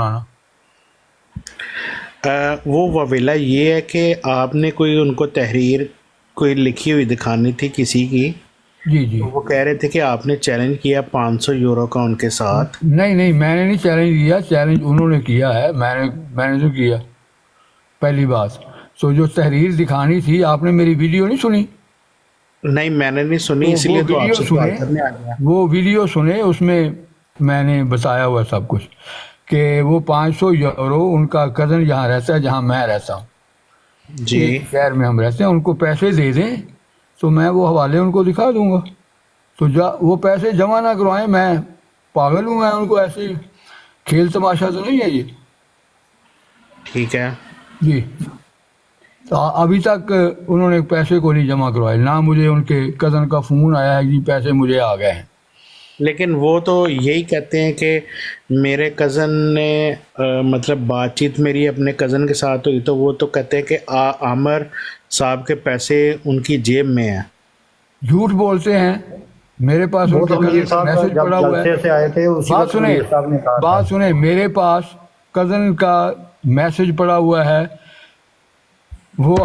सुनाना। वो ववेला ये है कि आपने कोई उनको तहरीर कोई लिखी हुई दिखानी थी किसी की, जी जी। तो वो कह रहे थे कि आपने चैलेंज किया 500 यूरो का उनके साथ। नहीं नहीं, मैंने नहीं चैलेंज किया, चैलेंज उन्होंने किया है, मैंने तो किया। पहली बात तो जो तहरीर दिखानी थी, आपने मेरी वीडियो नहीं सुनी? नहीं मैंने नहीं सुनी, तो वो इसलिए तो वीडियो आपसे सुने, सवाल करने आ गया। वो वीडियो सुने, उसमें मैंने बताया हुआ सब कुछ कि वो 500 यूरो उनका कज़न जहाँ रहता है, जहाँ मैं रहता हूँ, जी एक शहर में हम रहते हैं, उनको पैसे दे दें तो मैं वो हवाले उनको दिखा दूंगा। तो वो पैसे जमा ना करवाएं, मैं पागल हूँ? मैं उनको ऐसे ही खेल तमाशा तो नहीं है ये। ठीक है। जी। तो अभी तक उन्होंने पैसे को नहीं जमा करवाए, ना मुझे उनके कज़न का फ़ोन आया है कि पैसे मुझे आ गए हैं। लेकिन वो तो यही कहते हैं कि मेरे कज़न ने मतलब बातचीत मेरी अपने कज़न के साथ हुई तो वो तो कहते हैं कि आमर साहब के पैसे उनकी जेब में हैं। झूठ बोलते हैं। मेरे पास वो उनके तो कज़न मीर का साहब मैसेज जब पड़ा हुआ है। जलसे से आए थे उसी बात वक्त सुने, मीर साहब ने कहा था। बात सुने, मेरे पास कज़न का मैसेज पड़ा हुआ है। वो